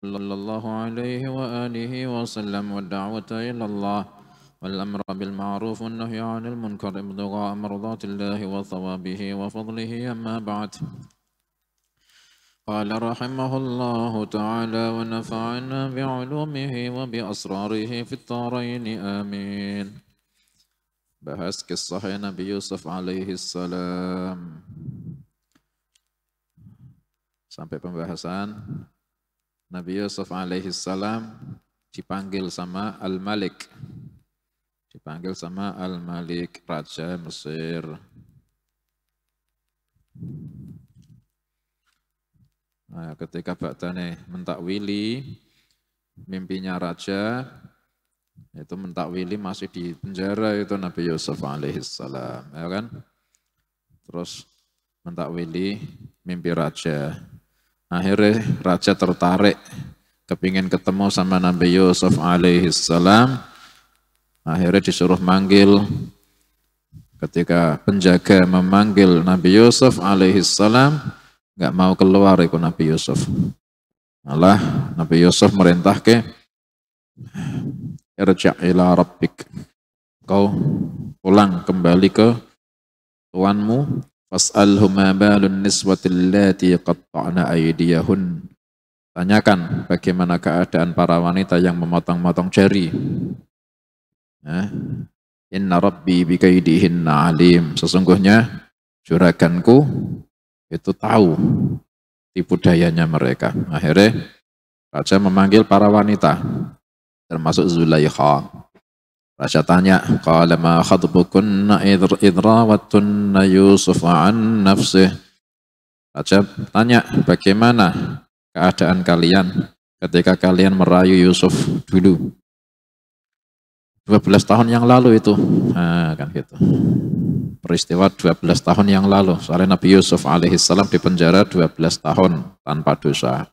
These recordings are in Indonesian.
صلى الله عليه وآله وسلم والدعوة إلى الله والأمر بالمعروف والنهي عن المنكر ابتغاء مرضات الله وثوابه وفضله أما بعد قال رحمه الله تعالى ونفعنا بعلومه وبأسراره في الدارين آمين. Bahas kisah Nabi Yusuf alaihi salam sampai pembahasan Nabi Yusuf alaihi salam dipanggil sama Al-Malik. Dipanggil sama Al-Malik, Raja Mesir. Nah, ketika Ba'dane mentakwili mimpinya raja, itu mentakwili masih di penjara itu Nabi Yusuf alaihi salam, ya kan? Terus mentakwili mimpi raja. Akhirnya raja tertarik, kepingin ketemu sama Nabi Yusuf alaihi salam. Akhirnya disuruh manggil. Ketika penjaga memanggil Nabi Yusuf alaihi salam, nggak mau keluar itu Nabi Yusuf. Malah Nabi Yusuf merintah ke irja' ila rabbik. Kau pulang kembali ke tuanmu. Fas'alhu ma balun niswatil lati qatta'na aydiyahun. Tanyakan bagaimana keadaan para wanita yang memotong-motong jari. Inna rabbi bikaidihinna alim. Sesungguhnya juraganku itu tahu tipu dayanya mereka. Akhirnya raja memanggil para wanita termasuk Zulaikha. Raja tanya, qala ma khadbukunna idh rawattunna Yusuf an nafsih. Raja tanya, bagaimana keadaan kalian ketika kalian merayu Yusuf dulu? 12 tahun yang lalu itu. Nah, kan gitu. Peristiwa 12 tahun yang lalu. Soalnya Nabi Yusuf alaihissalam di penjara 12 tahun tanpa dosa.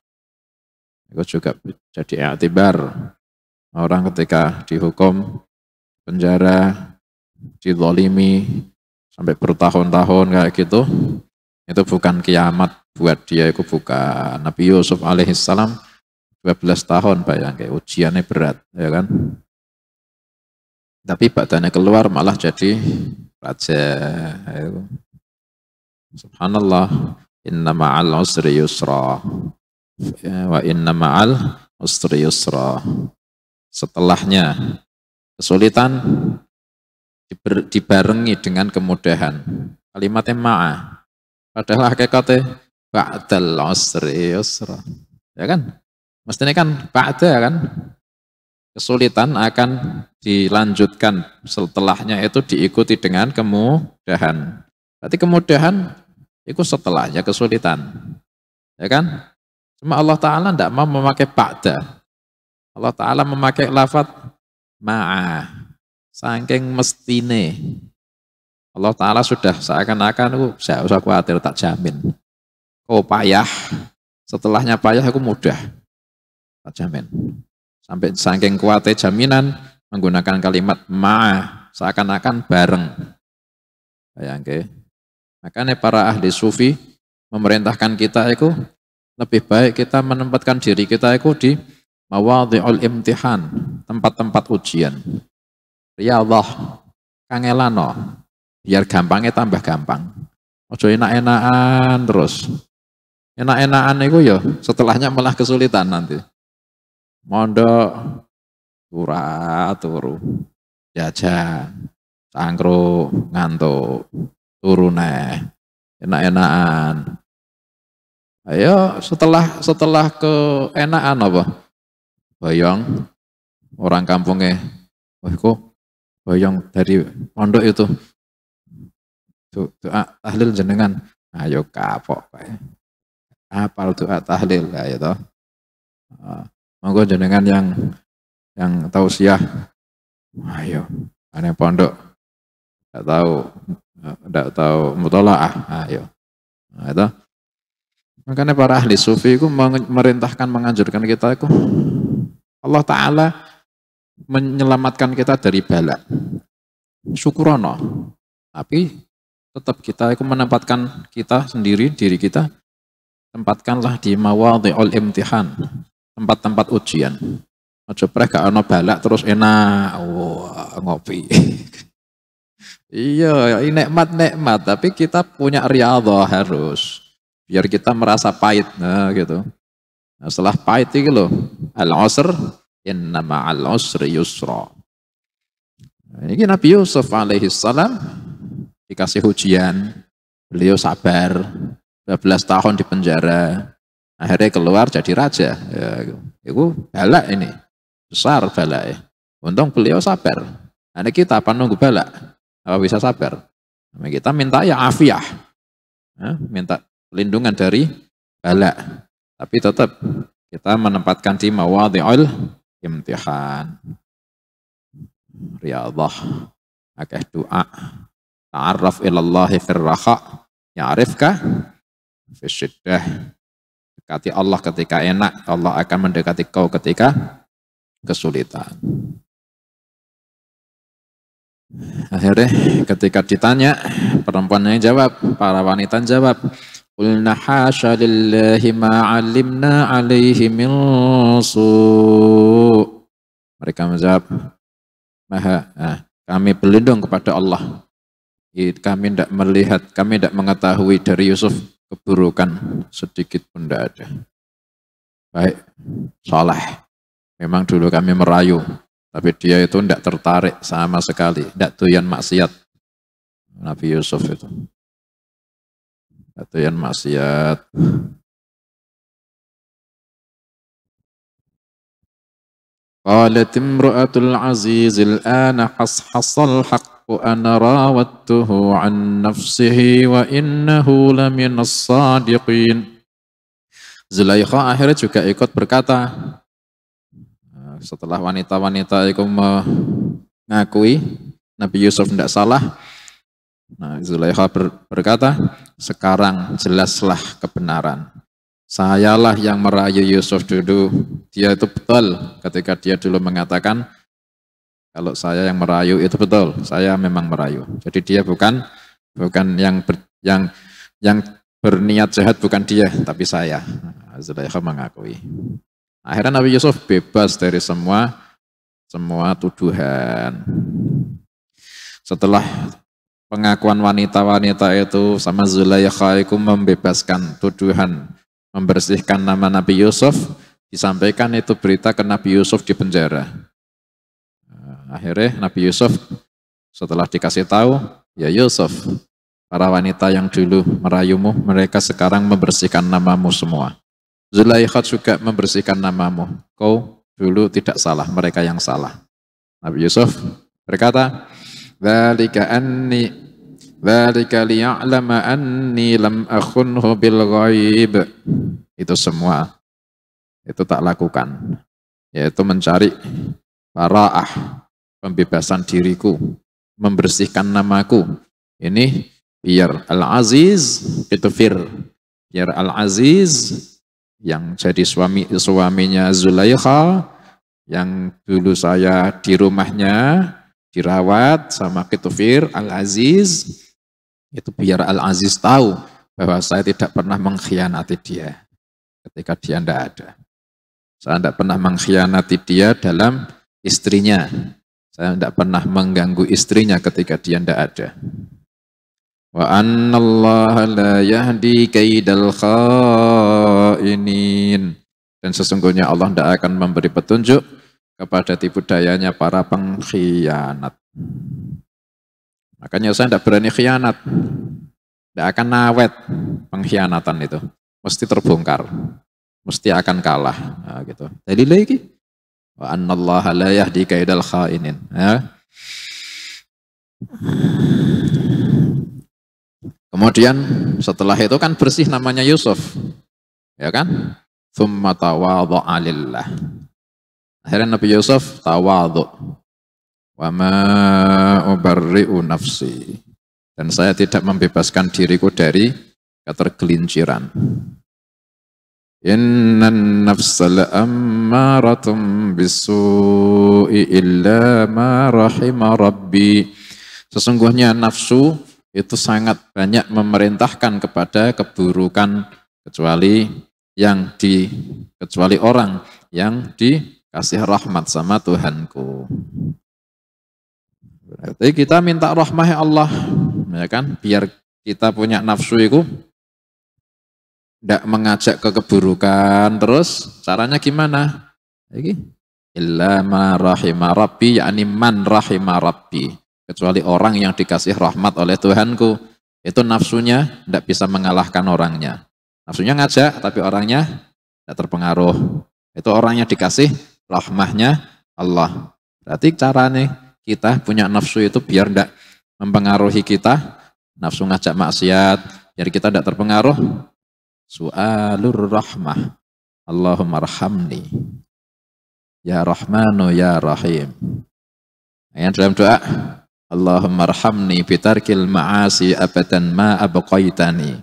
Itu juga jadi i'tibar. Orang ketika dihukum penjara, dizalimi sampai bertahun-tahun kayak gitu, itu bukan kiamat buat dia, itu bukan. Nabi Yusuf alaihissalam 12 tahun bayangin, ujiannya berat, ya kan? Tapi badannya keluar malah jadi raja. Subhanallah, inna ma'al usri yusra wa inna ma'al usri yusra. Setelahnya kesulitan dibarengi dengan kemudahan. Kalimatnya ma'a. Padahal hakikatnya ba'dal usri yusra. Ya kan? Mestinya kan ba'da kan? Kesulitan akan dilanjutkan setelahnya itu diikuti dengan kemudahan. Berarti kemudahan itu setelahnya kesulitan. Ya kan? Cuma Allah Ta'ala tidak mau memakai ba'da. Allah Ta'ala memakai lafaz ma'a. Saking mestine. Allah Ta'ala sudah seakan-akan, saya usah khawatir, tak jamin. Oh payah, setelahnya payah aku mudah. Tak jamin. Sampai saking kuatnya jaminan menggunakan kalimat ma'a. Seakan-akan bareng. Bayangke. Makanya para ahli sufi memerintahkan kita itu lebih baik kita menempatkan diri kita itu di mawadhi'ul imtihan, tempat-tempat ujian. Ya Allah, kangelano, biar gampangnya tambah gampang. Ojo enak-enakan terus. Enak-enakan itu ya setelahnya malah kesulitan nanti. Mondok, turu, jajan, cangkruk, ngantuk, turu neh, enak-enakan. Ayo setelah keenakan apa? Bayang orang kampungnya, wah kok bayang dari pondok itu doa tahlil jenengan, ayo kapok kayak apal doa tahlil ya itu. Monggo jenengan yang tausiah, ayo aneh pondok tidak tahu mutolaah, ayo. Nah, itu. Makanya para ahli sufi itu memerintahkan, menganjurkan kita itu Allah Ta'ala menyelamatkan kita dari bala. Syukurono. Tapi tetap kita itu menempatkan kita sendiri, diri kita, tempatkanlah di mawadhi'ul imtihan. tempat-tempat ujian. Aja preh gak ono balak terus enak, wah ngopi. Iya, ini nikmat-nikmat, tapi kita punya riyadhah harus. Biar kita merasa pahit, nah gitu. Nah, setelah pahit itu loh, al-usr, inna ma'al usri yusra. Nah, ini Nabi Yusuf alaihi salam dikasih ujian, beliau sabar, 12 tahun di penjara, akhirnya keluar jadi raja. Ya, itu balak ini, besar balak ya. Untung beliau sabar. Nah, kita apa nunggu balak? Apa bisa sabar? Nah, kita minta ya afiah, nah, minta pelindungan dari balak. Tapi tetap kita menempatkan di mawadhi'ul imtihan. Riyadhah, akeh doa. Ta'arraf ilallahi firraha, ya'rifka fisyiddah. Dekati Allah ketika enak, Allah akan mendekati kau ketika kesulitan. Akhirnya ketika ditanya, perempuannya jawab, para wanita jawab, qulna hasya lillahi ma 'alimna 'alaihi min su'. Mereka menjawab, kami berlindung kepada Allah. Kami tidak melihat, kami tidak mengetahui dari Yusuf keburukan sedikit pun tidak ada. Baik, soleh. Memang dulu kami merayu, tapi dia itu tidak tertarik sama sekali, tidak doyan maksiat. Nabi Yusuf itu tidak doyan maksiat. Qalat imra'atul aziz al-ana hashasal haqq ana rawattuhu an nafsihi wa innahu laminas sadiqin. Zulaikha akhirnya juga ikut berkata, setelah wanita-wanita itu mengakui Nabi Yusuf tidak salah, nah, Zulaikha berkata, sekarang jelaslah kebenaran. Sayalah yang merayu Yusuf dulu. Dia itu betul ketika dia dulu mengatakan, kalau saya yang merayu itu betul, saya memang merayu. Jadi dia bukan yang berniat jahat, bukan dia, tapi saya. Zulaikha mengakui. Akhirnya Nabi Yusuf bebas dari semua tuduhan. Setelah pengakuan wanita-wanita itu sama Zulaikha itu membebaskan tuduhan, membersihkan nama Nabi Yusuf, disampaikan itu berita ke Nabi Yusuf di penjara. Akhirnya Nabi Yusuf setelah dikasih tahu, ya Yusuf, para wanita yang dulu merayumu, mereka sekarang membersihkan namamu semua. Zulaikha juga membersihkan namamu. Kau dulu tidak salah, mereka yang salah. Nabi Yusuf berkata, Dzalika liya'lama anni lam akhunhu bil ghaib. Itu semua itu tak lakukan, yaitu mencari bara'ah, pembebasan diriku, membersihkan namaku. Ini biar Al-Aziz itu biar Al-Aziz yang jadi suaminya Zulaikha, yang dulu saya di rumahnya dirawat sama Kitufir Al-Aziz, itu biar Al-Aziz tahu bahwa saya tidak pernah mengkhianati dia ketika dia tidak ada. Saya tidak pernah mengkhianati dia dalam istrinya. Saya tidak pernah mengganggu istrinya ketika dia tidak ada. Wa annallaha la yahdi kaidal khainin. Dan sesungguhnya Allah tidak akan memberi petunjuk kepada tipu dayanya para pengkhianat. Makanya saya tidak berani khianat. Tidak akan awet pengkhianatan itu. Mesti terbongkar. Mesti akan kalah. Nah, gitu. Jadi lagi. Wa annallaha la yahdi kaidal khainin. Ya. Kemudian setelah itu kan bersih namanya Yusuf. Ya kan? Tsumma tawadha'a lillah. Akhirnya Nabi Yusuf tawadhu. Wa ma ubarri'u nafsi. Dan saya tidak membebaskan diriku dari ketergelinciran. Innan nafsa la'ammaratum bisu'i illa ma rahima rabbi. Sesungguhnya nafsu itu sangat banyak memerintahkan kepada keburukan kecuali orang yang dikasih rahmat sama Tuhanku. Berarti kita minta rahmah Allah, ya kan? Biar kita punya nafsu itu tidak mengajak ke keburukan. Terus caranya gimana? Iki illa ma rahima rabbi, yakni man rahima rabbi. Kecuali orang yang dikasih rahmat oleh Tuhanku, itu nafsunya tidak bisa mengalahkan orangnya. Nafsunya ngajak, tapi orangnya tidak terpengaruh. Itu orang yang dikasih rahmahnya Allah. Berarti caranya kita punya nafsu itu biar tidak mempengaruhi kita, nafsu ngajak maksiat, biar kita tidak terpengaruh. Su'alur rahmah, Allahumma arhamni, ya Rahmanu ya Rahim. Yang dalam doa, Allahumma arhamni bitarkil ma'asi abadan ma abqaitani.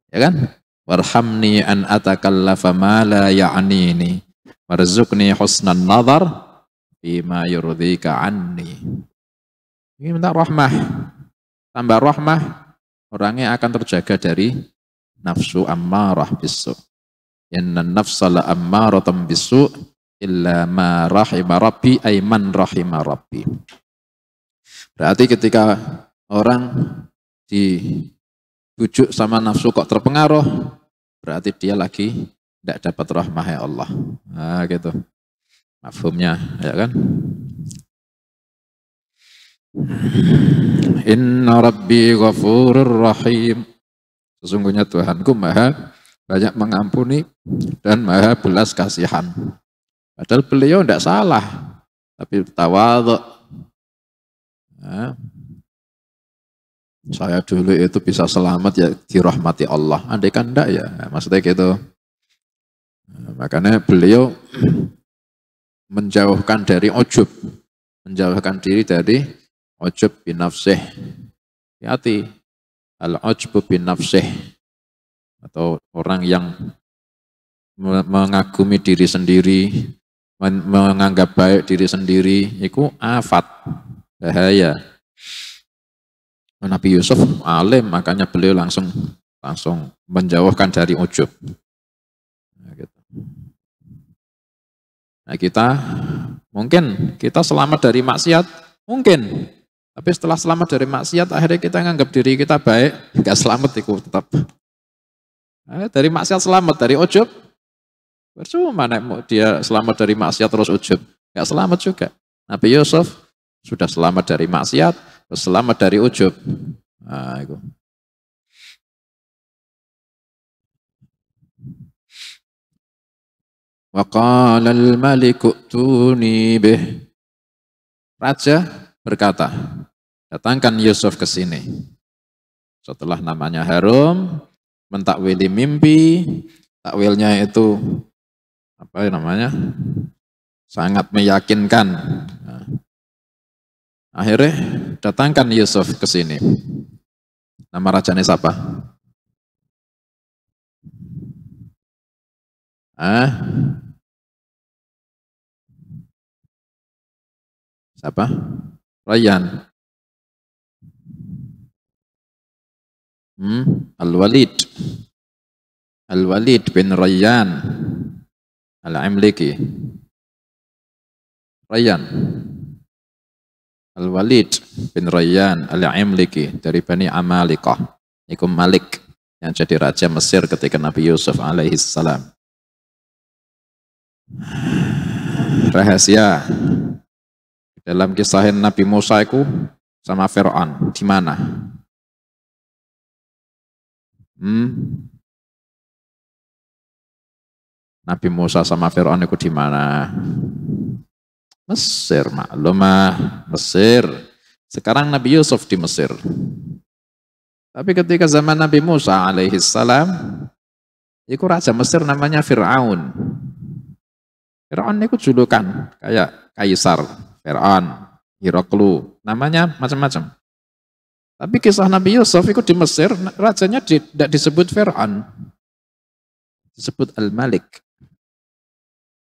Ya kan? Warhamni an atakallafa ma la ya'nini, warzuqni husnan nazar bima yurdhika anni. Ini minta rahmah. Tambah rahmah, orangnya akan terjaga dari nafsu ammarah bisu. Inna nafsa la ammaratam bisu illa ma rahima rabbi, ay man rahima rabbi. Berarti ketika orang dibujuk sama nafsu kok terpengaruh, berarti dia lagi tidak dapat rahmah ya Allah. Nah gitu. Mafhumnya, ya kan? Inna rabbi ghafurur rahim. Sesungguhnya Tuhanku maha banyak mengampuni dan maha belas kasihan. Padahal beliau tidak salah, tapi tawadhu. Nah, saya dulu itu bisa selamat ya dirahmati Allah. Andai kan enggak ya, maksudnya gitu. Nah, makanya beliau menjauhkan dari ujub, menjauhkan diri dari ujub bin nafsih. Hati al-ujub bin nafsih, atau orang yang mengagumi diri sendiri, menganggap baik diri sendiri, itu afat, bahaya. Nabi Yusuf alim, makanya beliau langsung menjauhkan dari ujub. Nah, gitu. Nah, kita mungkin kita selamat dari maksiat, mungkin. Tapi setelah selamat dari maksiat, akhirnya kita nganggap diri kita baik, nggak selamat itu tetap. Nah, dari maksiat selamat, dari ujub, percuma dia selamat dari maksiat terus ujub, nggak selamat juga. Nabi Yusuf sudah selamat dari maksiat, terus selamat dari ujub. Nah, itu. Wa qala al-maliku tuni bih. Raja berkata, datangkan Yusuf ke sini. Setelah namanya harum, mentakwili mimpi, takwilnya itu apa namanya? Sangat meyakinkan. Nah, akhirnya datangkan Yusuf ke sini. Nama rajanya siapa? Siapa? Rayyan. Al-Walid. Al-Walid bin Rayyan Al-Amliki. Rayyan. Al-Walid bin Rayyan Al-Amliki dari Bani Amalikah. Iku Malik yang jadi raja Mesir ketika Nabi Yusuf alaihi salam. Rahasia dalam kisah Nabi Musa itu sama Fir'aun di mana? Nabi Musa sama Fir'aun itu di mana? Mesir, maklumah, Mesir. Sekarang Nabi Yusuf di Mesir. Tapi ketika zaman Nabi Musa alaihi salam, itu raja Mesir namanya Fir'aun. Fir'aun itu julukan kayak Kaisar, Fir'aun, Hiroklu, namanya macam-macam. Tapi kisah Nabi Yusuf itu di Mesir, rajanya tidak disebut Fir'aun, disebut Al-Malik.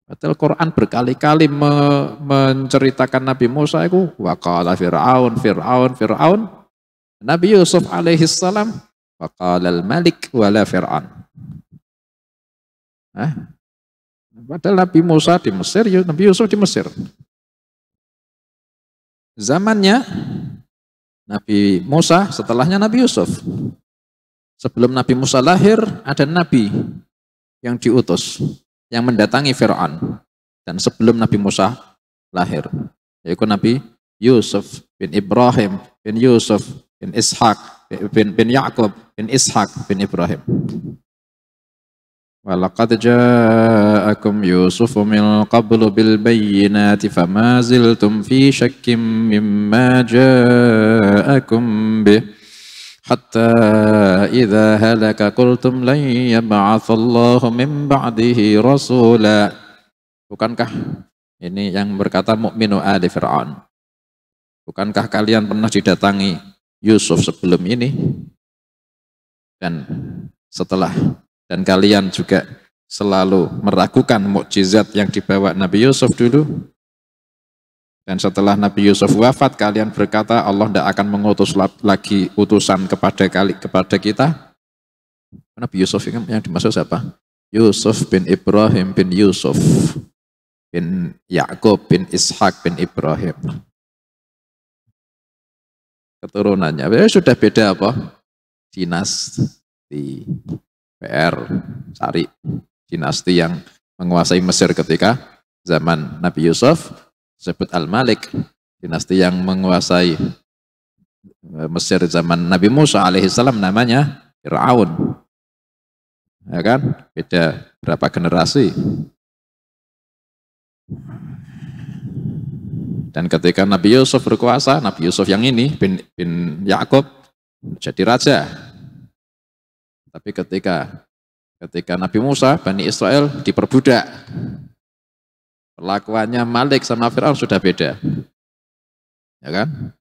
Padahal Quran berkali-kali menceritakan Nabi Musa itu waqala Fir'aun, Fir'aun, Fir'aun. Nabi Yusuf alaihi salam waqala Al-Malik wala Fir'aun. Padahal Nabi Musa di Mesir, Nabi Yusuf di Mesir. Zamannya Nabi Musa, setelahnya Nabi Yusuf. Sebelum Nabi Musa lahir, ada Nabi yang diutus, yang mendatangi Fir'aun. Dan sebelum Nabi Musa lahir, yaitu Nabi Yusuf bin Ibrahim bin Yusuf bin Ishak bin Ya'qub bin Ishak bin Ibrahim. Walaqad ja'akum Yusuf min qablu bil bayyinati fama ziltum fi syakkim mimma ja'akum bih hatta idza halaka qultum lan yab'atsallahu min ba'dihi rasula. Bukankah ini yang berkata mukminu ali Fir'aun? Bukankah kalian pernah didatangi Yusuf sebelum ini dan setelah, dan kalian juga selalu meragukan mukjizat yang dibawa Nabi Yusuf dulu, dan setelah Nabi Yusuf wafat kalian berkata Allah tidak akan mengutus lagi utusan kepada kita. Nabi Yusuf yang dimaksud siapa? Yusuf bin Ibrahim bin Yusuf bin Ya'qub bin Ishak bin Ibrahim. Keturunannya sudah beda apa? Dinasti PR Sari, dinasti yang menguasai Mesir ketika zaman Nabi Yusuf disebut Al-Malik. Dinasti yang menguasai Mesir zaman Nabi Musa alaihissalam namanya Fir'aun. Ya kan? Beda berapa generasi. Dan ketika Nabi Yusuf berkuasa, Nabi Yusuf yang ini bin Ya'qub jadi raja. Tapi ketika Nabi Musa, Bani Israel diperbudak, perlakuannya Malik sama Fir'aun sudah beda. Ya kan?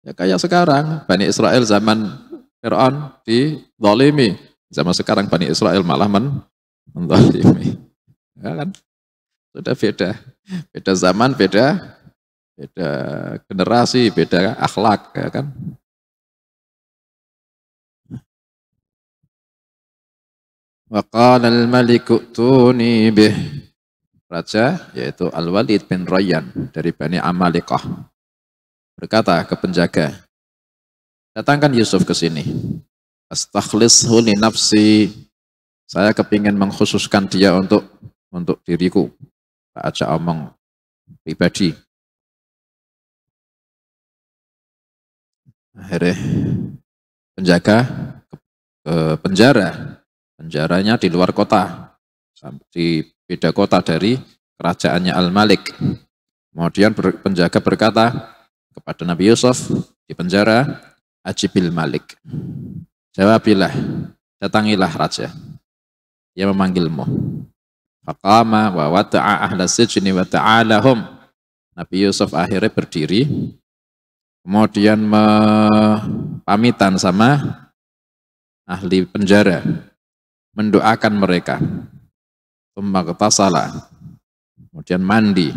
Ya kayak sekarang, Bani Israel zaman Fir'aun dizalimi, zaman sekarang Bani Israel malah menzalimi. Ya kan? Sudah beda. Beda zaman, beda generasi, beda akhlak, ya kan? Wa qala al-maliku tuni bih. Raja yaitu Al-Walid bin Rayyan dari Bani Amalikah berkata ke penjaga, datangkan Yusuf ke sini. Astakhlishu li nafsi. Saya kepingin mengkhususkan dia untuk diriku. Tak ajak omong pribadi. Akhirnya penjaga ke penjaranya di luar kota, di beda kota dari kerajaannya Al-Malik. Kemudian penjaga berkata kepada Nabi Yusuf di penjara, ajibil Malik, jawabilah, datangilah raja, dia memanggilmu. Faqama wa wata'a ahla sijni wa ta'alahum. Nabi Yusuf akhirnya berdiri, kemudian pamitan sama ahli penjara, mendoakan mereka. Tsumma kemudian mandi,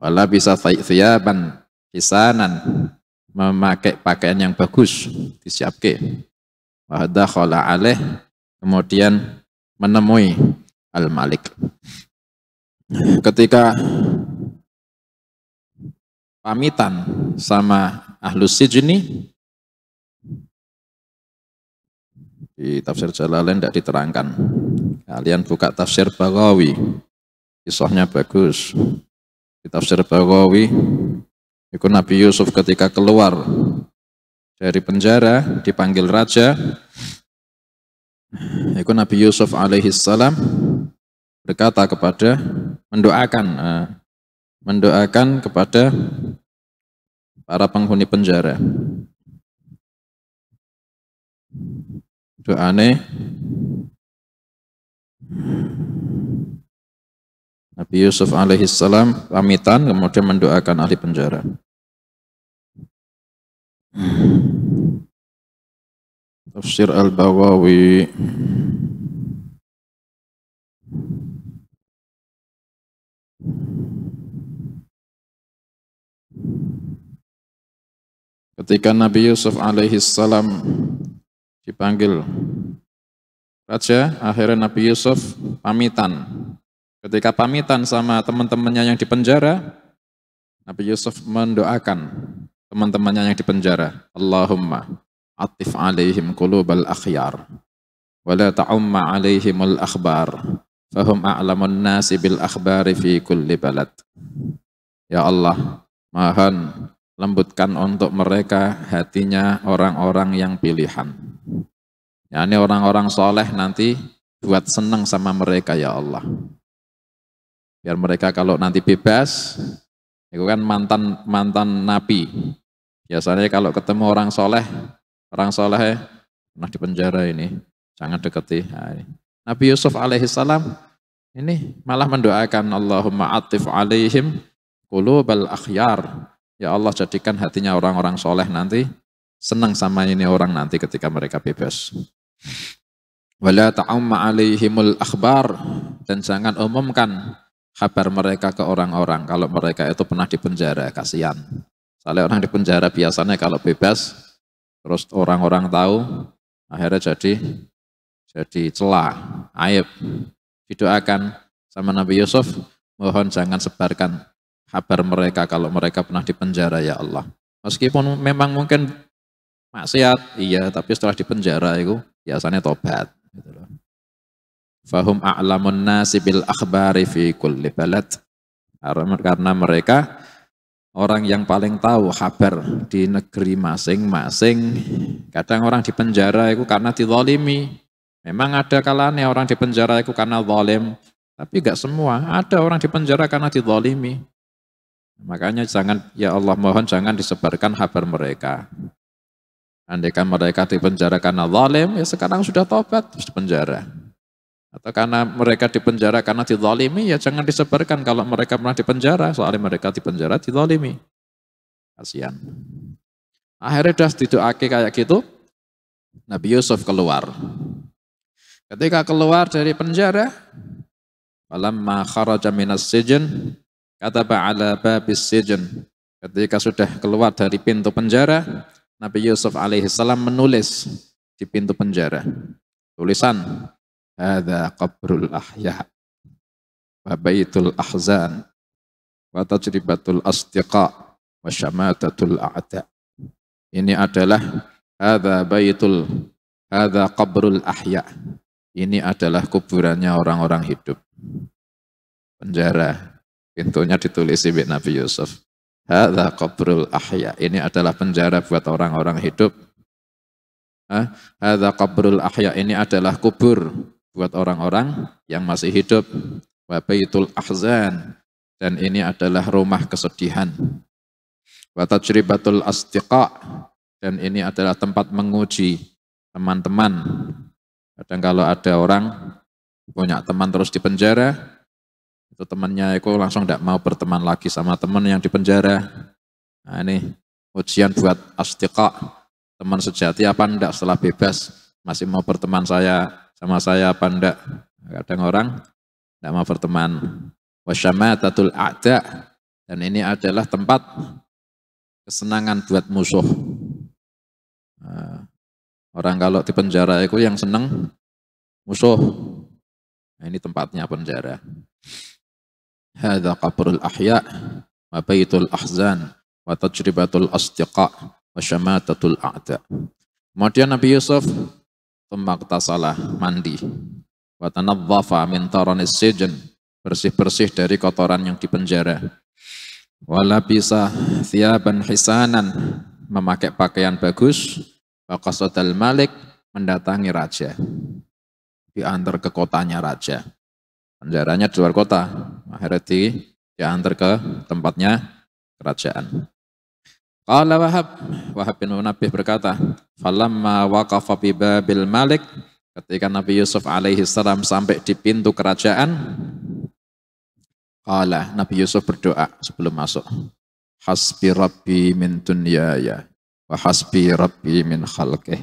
wala bisa thiyaban hisanan, memakai pakaian yang bagus, disiapke. Wa dakhala alaih, kemudian menemui Al-Malik. Ketika pamitan sama ahlus sijni, di tafsir Jalalain tidak diterangkan. Kalian buka tafsir Baghawi, kisahnya bagus. Di tafsir Baghawi, itu Nabi Yusuf ketika keluar dari penjara, dipanggil raja, itu Nabi Yusuf alaihissalam berkata kepada, mendoakan kepada para penghuni penjara. Doane Nabi Yusuf alaihissalam pamitan, kemudian mendoakan ahli penjara. Tafsir Al-Baghawi. Ketika Nabi Yusuf alaihissalam dipanggil raja, akhirnya Nabi Yusuf pamitan Ketika pamitan sama teman-temannya yang di penjara, Nabi Yusuf mendoakan teman-temannya yang di penjara, Allahumma atif alaihim qulubal akhyar wa la ta'umma alaihimul akhbar fahum a'lamun nasi bil akhbari fi kulli balad. Ya Allah, mohon lembutkan untuk mereka hatinya orang-orang yang pilihan. Yani orang-orang soleh nanti buat senang sama mereka ya Allah. Biar mereka kalau nanti bebas, itu kan mantan napi. Biasanya kalau ketemu orang soleh pernah di penjara ini, jangan deketi. Nah, Nabi Yusuf alaihissalam ini malah mendoakan Allahumma atif alaihim qulubal akhyar. Ya Allah, jadikan hatinya orang-orang soleh nanti senang sama ini orang nanti ketika mereka bebas. Wala ta'umma alaihimul akhbar, dan jangan umumkan kabar mereka ke orang-orang kalau mereka itu pernah di penjara, kasihan. Soalnya orang di penjara biasanya kalau bebas terus orang-orang tahu, akhirnya jadi celah, aib. Didoakan sama Nabi Yusuf, mohon jangan sebarkan kabar mereka kalau mereka pernah di penjara ya Allah. Meskipun memang mungkin maksiat, iya, tapi setelah di penjara itu biasanya tobat. Gitu loh. Fahum a'lamun nasi bil akhbari fi kulli balad. Karena mereka orang yang paling tahu kabar di negeri masing-masing. Kadang orang di penjara itu karena dizalimi. Memang ada kalanya orang di penjara itu karena zalim, tapi enggak semua. Ada orang di penjara karena dizalimi. Makanya jangan, ya Allah mohon jangan disebarkan kabar mereka. Andaikan mereka di penjara karena zalim, ya sekarang sudah tobat di penjara. Atau karena mereka di penjara karena dizalimi, ya jangan disebarkan kalau mereka pernah di penjara, soalnya mereka di penjara dizalimi. Kasihan. Akhirnya sudah didoaki kayak gitu, Nabi Yusuf keluar. Ketika keluar dari penjara, falamma kharaja minas sijn, kataba ala babis sijn. Ketika sudah keluar dari pintu penjara, Nabi Yusuf alaihissalam menulis di pintu penjara. Tulisan, hadza qabrul ahya wa baitul ahzan wa tajribatul asdiqa wa syamatatul a'da. Ini adalah hadza qabrul ahya. Ini adalah kuburannya orang-orang hidup. Penjara, pintunya ditulis di Nabi Yusuf. Hadza qabrul ahya. Ini adalah penjara buat orang-orang hidup. Hadza qabrul ahya. Ini adalah kubur buat orang-orang yang masih hidup. Wa baitul ahzan, dan ini adalah rumah kesedihan. Wa tajribatul asdiqa, dan ini adalah tempat menguji teman-teman. Kadang kalau ada orang punya teman terus di penjara, itu temannya itu langsung tidak mau berteman lagi sama teman yang di penjara. Nah ini ujian buat asdiqa, teman sejati apa enggak setelah bebas, masih mau berteman sama saya apa enggak. Kadang orang tidak mau berteman. Wasyamatatul a'da, dan ini adalah tempat kesenangan buat musuh. Nah, orang kalau di penjara itu yang senang musuh. Nah, ini tempatnya penjara. Hadza qabrul ahya wa baitul ahzan wa tajribatul asdiqa wa syamatatul a'da. Kemudian Nabi Yusuf salah mandi. Wa tanadzafa min taranis sijn, bersih-bersih dari kotoran yang di penjara. Wa labisa thiyaban hisanan, memakai pakaian bagus. Wa qasadal malik, mendatangi raja. Diantar ke kotanya raja. Penjaranya di luar kota. Akhirnya diantar ke tempatnya kerajaan. Qala Wahab bin Munabbih berkata, falamma waqafa bi babil malik, ketika Nabi Yusuf alaihi salam sampai di pintu kerajaan, qala, Nabi Yusuf berdoa sebelum masuk, hasbi rabbi min dunyaya wa hasbi rabbi min khalqih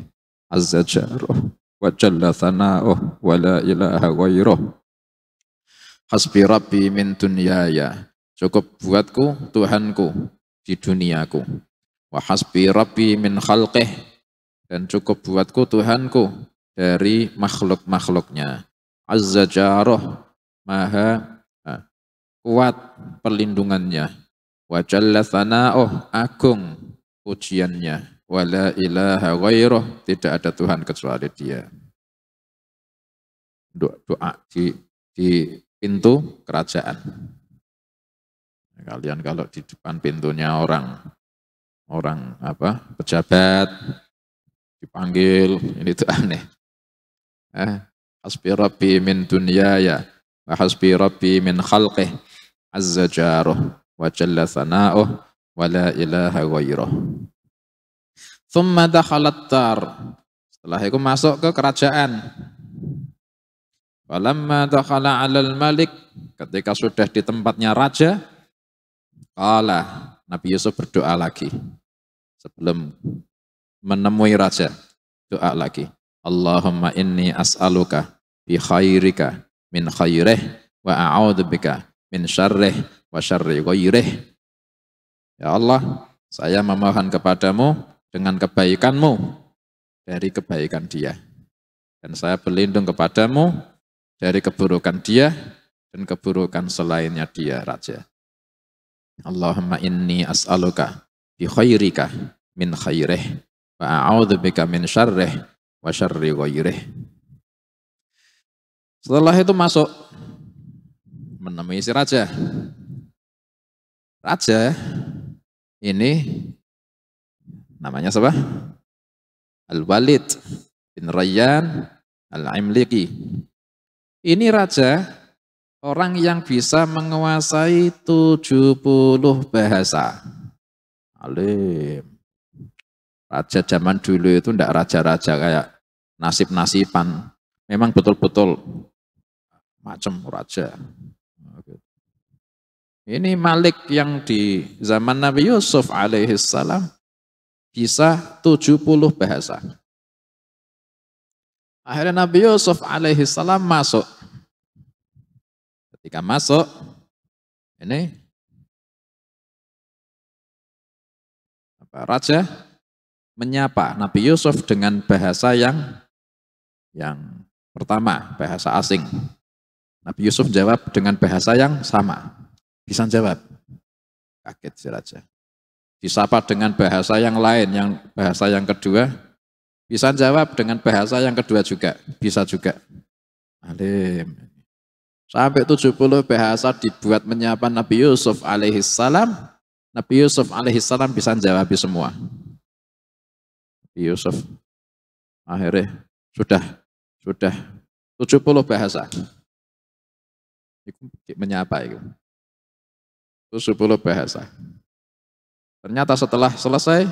azza jaruh wa jalla thana'uh wa la ilaha ghairuh. Hasbi rabbi min dunyaya, cukup buatku Tuhanku di duniaku. Wa hasbi rabbi min khalqih, dan cukup buatku Tuhanku dari makhluk-makhluknya. Azza jaruh, maha kuat perlindungannya. Wa jalla thana'uh, agung pujiannya. Wa la ilaha ghairuh, tidak ada Tuhan kecuali Dia. Doa di pintu kerajaan. Kalian kalau di depan pintunya orang pejabat dipanggil, ini tuh aneh. Hasbi rabbi min dunyaya wa hasbi rabbi min khalqih azza jaruh wa jalla thana'uh wa la ilaha ghairuh. Thumma dakhalat tar. Setelah itu masuk ke kerajaan. Walamma dakhala 'alal malik, ketika sudah di tempatnya raja, qala, Nabi Yusuf berdoa lagi. Sebelum menemui raja, doa lagi. Allahumma inni as'aluka bi khairika min khairih wa a'udzubika min syarrih wa syarri ghairih. Ya Allah, saya memohon kepadamu dengan kebaikanmu dari kebaikan dia. Dan saya berlindung kepadamu dari keburukan dia dan keburukan selainnya dia, raja. Allahumma inni as'aluka bi khairika min khairih wa a'udzubika min syarrih wa syarri ghairih. Setelah itu masuk menemui si raja. Raja ini namanya siapa? Al-Walid bin Rayyan Al-Imliki. Ini raja, orang yang bisa menguasai 70 bahasa. Alim. Raja zaman dulu itu tidak raja-raja kayak nasib-nasiban. Memang betul-betul macam raja. Ini Malik yang di zaman Nabi Yusuf alaihissalam bisa 70 bahasa. Akhirnya Nabi Yusuf alaihissalam masuk. Ketika masuk, ini raja menyapa Nabi Yusuf dengan bahasa yang pertama, bahasa asing. Nabi Yusuf jawab dengan bahasa yang sama. Bisa jawab. Kaget si raja. Disapa dengan bahasa yang lain, bahasa yang kedua. Bisa jawab dengan bahasa yang kedua juga. Bisa juga. Alim. Sampai 70 bahasa dibuat menyapa Nabi Yusuf alaihissalam. Nabi Yusuf alaihissalam bisa jawab semua. Nabi Yusuf akhirnya sudah 70 bahasa. Itu menyapa itu. 70 bahasa. Ternyata setelah selesai,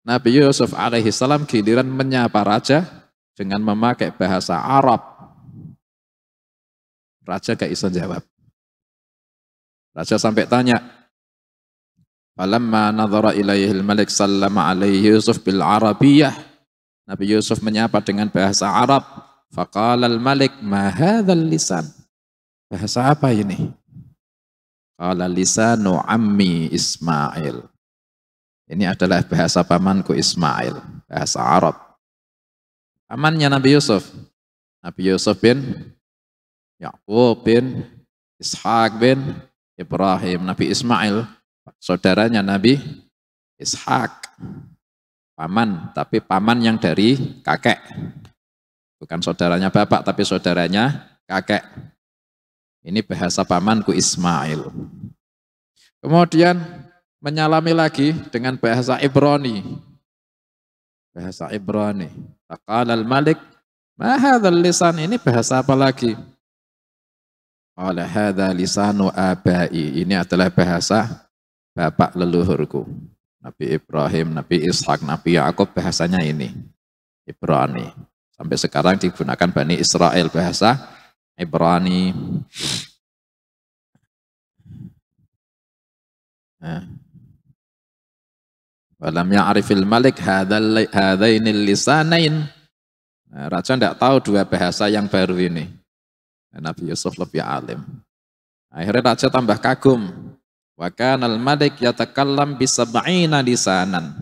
Nabi Yusuf alaihissalam giliran menyapa raja dengan memakai bahasa Arab. Raja gak bisa jawab. Raja sampai tanya, falamma nadhara ilaihil malik sallama alaihi Yusuf bil Arabiyyah. Nabi Yusuf menyapa dengan bahasa Arab. Faqala al-malik, ma hadzal lisan? Bahasa apa ini? Qala lisanu ammi Ismail. Ini adalah bahasa pamanku Ismail, bahasa Arab. Pamannya Nabi Yusuf. Nabi Yusuf bin Ya'qub bin Ishaq bin Ibrahim. Nabi Ismail, saudaranya Nabi Ishaq. Paman, tapi paman yang dari kakek. Bukan saudaranya bapak, tapi saudaranya kakek. Ini bahasa pamanku Ismail. Kemudian menyalami lagi dengan bahasa Ibrani. Bahasa Ibrani. Faqala al-malik, ma hadzal lisan? Ini bahasa apa lagi? Qala hadza lisanu abai. Ini adalah bahasa bapak leluhurku. Nabi Ibrahim, Nabi Ishak, Nabi Ya'qub, bahasanya ini. Ibrani. Sampai sekarang digunakan Bani Israel bahasa Ibrani. Walam ya'rifil malik hadainil lisanain. Raja tidak tahu dua bahasa yang baru ini. Nabi Yusuf lebih alim. Akhirnya raja tambah kagum. Wa kanal malik yatakallam bisab'ina lisanan.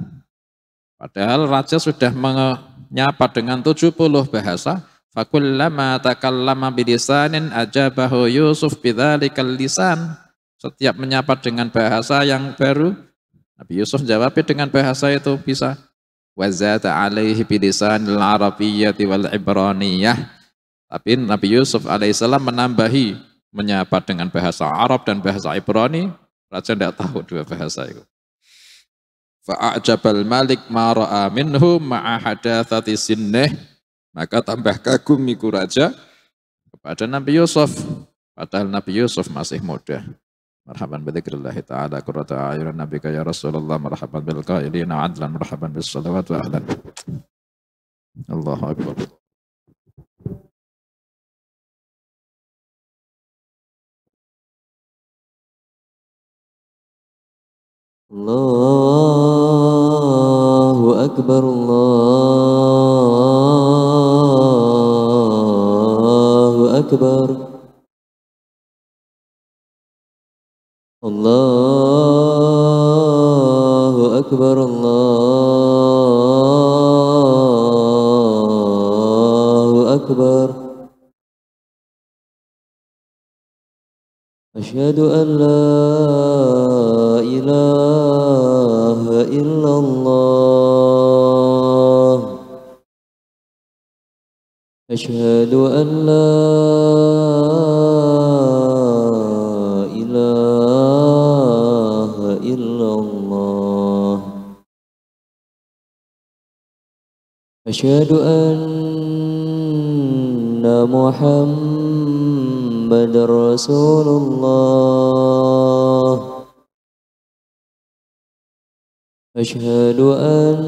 Padahal raja sudah menyapa dengan 70 bahasa. Fakullama takallama bilisanin ajabahu Yusuf bidzalikal lisan. Setiap menyapa dengan bahasa yang baru, Nabi Yusuf jawabnya dengan bahasa itu bisa. Wa zata alaihi bilisanil arabiyyati wal ibraniyah. Tapi Nabi Yusuf alaihissalam menambahi menyapa dengan bahasa Arab dan bahasa Ibrani. Raja tidak tahu dua bahasa itu. Fa'ajabal malik ma ra'a minhu ma'a hadatsati sinnih. Maka tambah kagum iku raja kepada Nabi Yusuf. Padahal Nabi Yusuf masih muda. Marhaban bidzikrillahi ta'ala qurrata a'yunin nabika ya Rasulullah, marhaban bil qailina adlan, marhaban bis salawat wa ahlan. Allahu akbar. Allahu akbar, Allahu akbar. Allahu akbar, Allahu akbar. Asyhadu an la ilaha illallah. Asyhadu an la ilaha illallah. Asyhadu anna Muhammadar Rasulullah. Asyhadu anna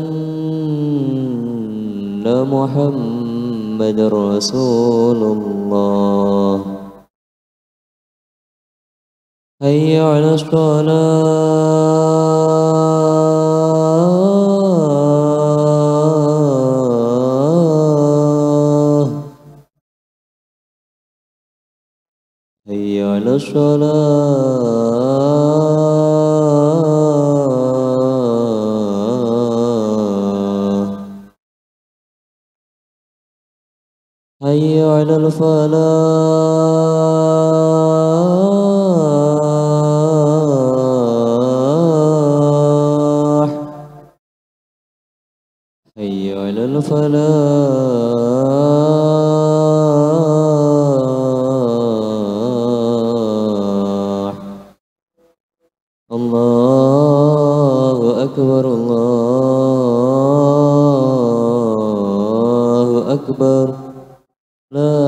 Muhammadar Rasulullah. Hayya 'alas shalah. Hayya 'alas shalah. Hayya 'alal falah. Hayya 'alal falah. Allahu akbar, Allahu akbar. La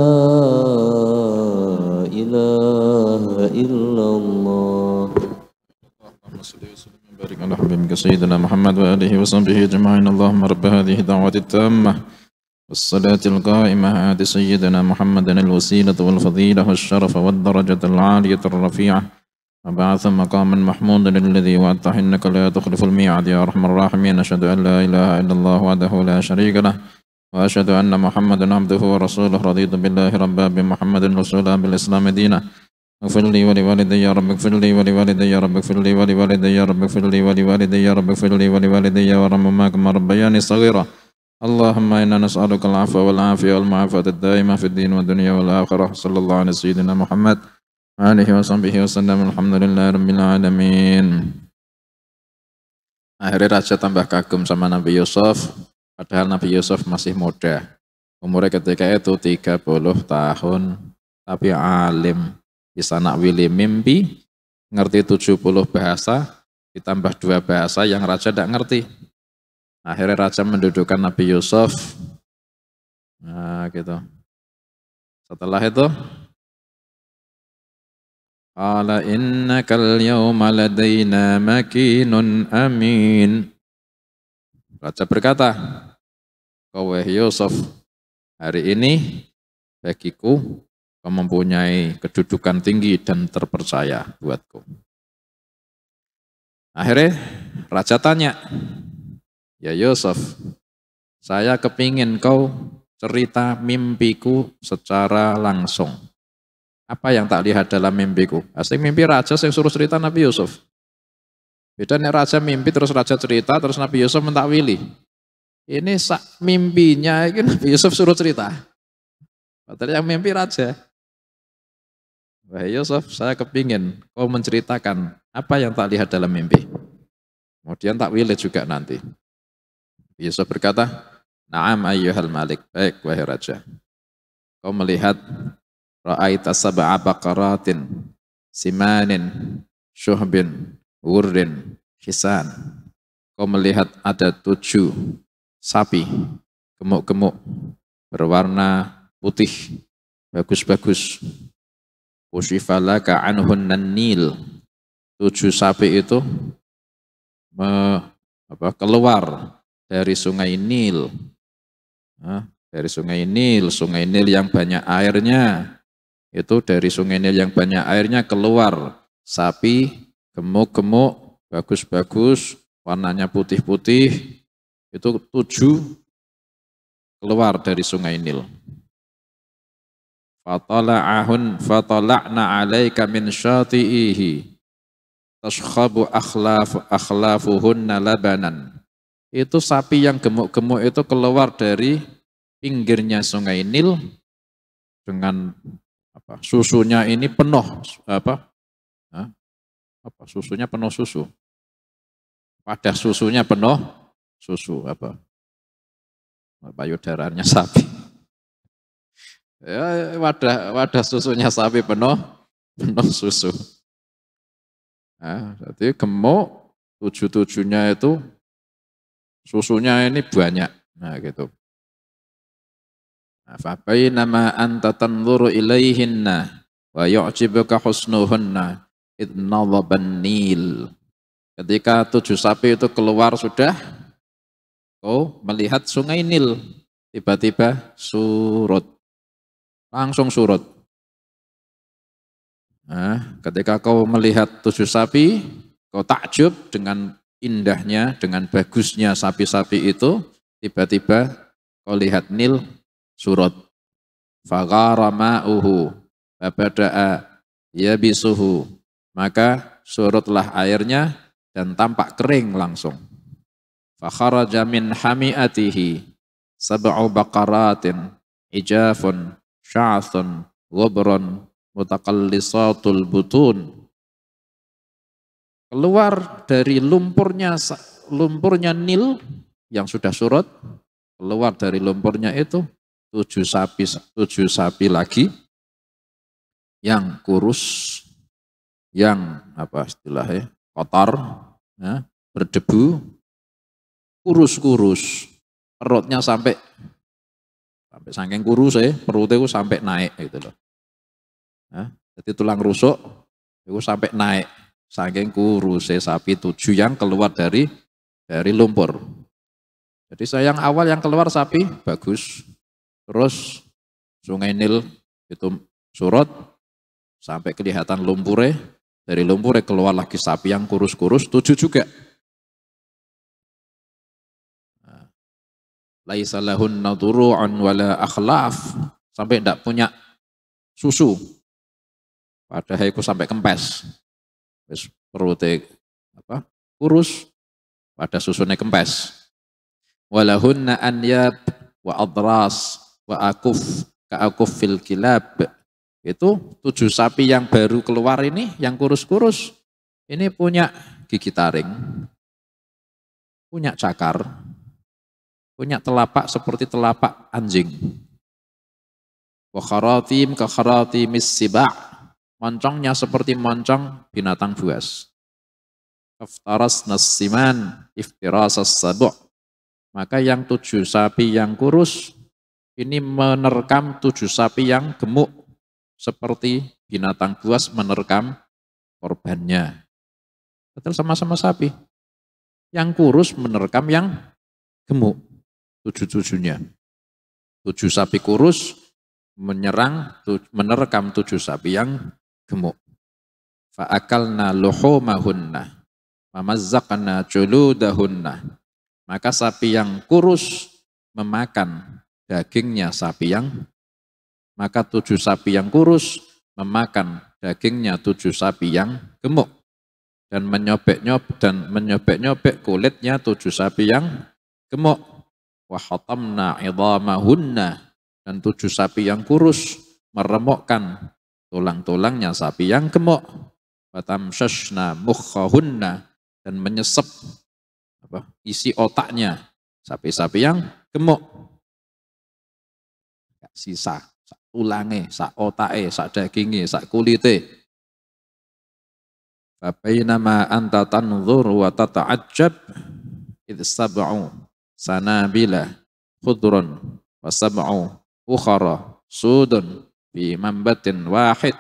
ilaha illallah. Allahumma salli wa sallim wa barik ala habibika sayyidina Muhammad wa alihi wa sahbihi ajma'in. Allahumma rabb hadhihi da'wati tammah was-salati al-qa'imah ati sayyidina Muhammadan al-wasilata wal fadilah wasyarafa wad darajata al-'aliyata ar-rafi'ah wa ba'atha maqaman mahmudan alladhi wa'adtahu innaka la tukhliful mi'ad ya arhamar rahimin. Asyhadu an la ilaha illallah wahdahu la syarika lah wa asyhadu anna Muhammadan abduhu wa rasuluhu. Raditu billahi rabba bi Muhammadin rasulan bil Islam dina. اغفر لي ولوالدي يا رب، اغفر لي ولوالدي يا رب، اغفر لي ولوالدي يا رب، اغفر لي ولوالدي يا رب، اغفر لي ولوالدي وارحمهما كما ربياني صغيرا. اللهم إنا نسألك العفو والعافية والمعافاة الدائمة في الدين والدنيا والآخرة. صلى الله على سيدنا محمد وآله وصحبه وسلم. الحمد لله رب العالمين. Akhirnya raja tambah kagum sama Nabi Yusuf, padahal Nabi Yusuf masih muda. Umurnya ketika itu 30 tahun, tapi alim. Bisa nakwili mimpi, ngerti 70 bahasa, ditambah 2 bahasa yang raja tidak ngerti. Akhirnya raja mendudukkan Nabi Yusuf. Nah gitu. Setelah itu, qala innakal yawma ladaina makinun amin. Raja berkata, kau Yusuf, hari ini bagiku kau mempunyai kedudukan tinggi dan terpercaya buatku. Akhirnya raja tanya, ya Yusuf, saya kepingin kau cerita mimpiku secara langsung. Apa yang tak lihat dalam mimpiku? Asing mimpi raja yang suruh cerita Nabi Yusuf. Beda nih raja mimpi terus raja cerita terus Nabi Yusuf mentakwili. Ini mimpinya ini Nabi Yusuf suruh cerita. Padahal yang mimpi raja. Wahai Yusuf, saya kepingin kau menceritakan apa yang tak lihat dalam mimpi. Kemudian tak wilih juga nanti. Yusuf berkata, Naam ayyuhal malik. Baik, wahai raja. Kau melihat ra'aita sab'a baqaratin simanin syuhbin wurrin hisan. Kau melihat ada 7 sapi gemuk-gemuk berwarna putih bagus-bagus. Usifalaka anhunnan nil. 7 sapi itu keluar dari sungai Nil. Dari sungai Nil yang banyak airnya. Itu dari sungai Nil yang banyak airnya keluar sapi gemuk-gemuk, bagus-bagus, warnanya putih-putih. Itu 7 keluar dari sungai Nil. Fatala'na 'alaika min syati'ihi tashkhabu akhlafuhunna labanan. Itu sapi yang gemuk-gemuk itu keluar dari pinggirnya sungai Nil dengan susunya ini penuh susunya penuh susu. Wadah susunya penuh susu payudaranya sapi. Ya, wadah susunya sapi penuh susu. Nah, jadi gemuk 7-7-nya itu susunya ini banyak. Nah, gitu. Fa bainama anta tanzuru ilaihinna wa yu'jibuka husnuhunna idnadhaban nil. Ketika 7 sapi itu keluar sudah, kau melihat sungai Nil, tiba-tiba surut. Langsung surut. Nah, ketika kau melihat 7 sapi, kau takjub dengan indahnya, dengan bagusnya sapi-sapi itu, tiba-tiba kau lihat Nil surut. Faghara ma'uhu fabada'a yabisuhu. Maka surutlah airnya dan tampak kering langsung. Fakharaja min hami'atihi sab'u baqaratin ijafun sya'thun ghubrun mutaqallisatul butun. Keluar dari lumpurnya Nil yang sudah surut, keluar dari lumpurnya itu 7 sapi lagi yang kurus, yang istilahnya kotor, ya, berdebu, kurus, perutnya sampai saking kurus perutnya itu sampai naik gitu loh. Ya, jadi tulang rusuk itu sampai naik saking kurus sapi 7 yang keluar dari lumpur. Jadi yang awal yang keluar sapi bagus, terus sungai Nil itu surut sampai kelihatan lumpure, dari lumpure keluar lagi sapi yang kurus-kurus 7 juga. Laisa lahunna duru'un wala akhlaf, sampai tidak punya susu. Padahal itu sampai kempes. Wis perutnya kurus, pada susunya kempes. Walahunna anyab wa adras wa akuf ka'akufil kilab. Itu 7 sapi yang baru keluar ini, yang kurus-kurus, ini punya gigi taring, punya cakar, punya telapak seperti telapak anjing. Wa kharatim ka kharatimis siba', moncongnya seperti moncong binatang buas. Iftaras nasiman iftirasas sabu'. Maka yang 7 sapi yang kurus ini menerkam 7 sapi yang gemuk seperti binatang buas menerkam korbannya. Betul, sama-sama sapi. Yang kurus menerkam yang gemuk. 7-7-nya. 7 sapi kurus menerkam 7 sapi yang gemuk. Fa'akalna luhumahunna mamazzaqna juludahunna. Maka sapi yang kurus memakan dagingnya sapi yang, maka 7 sapi yang kurus memakan dagingnya 7 sapi yang gemuk dan menyobek-nyobek kulitnya 7 sapi yang gemuk. Wa hatamna idhamahunna, dan 7 sapi yang kurus meremukkan tulang-tulangnya sapi yang gemuk. Watamshashna mukhahunna, dan menyesep isi otaknya sapi-sapi yang gemuk. Sisa, sak tulange, sak otake, sak daginge, sak kulite. Fabainama anta tanzur wa tata'ajjab idh sab'u sanabila khudrun wa sab'u ukhara sudun fi mambatin wahid.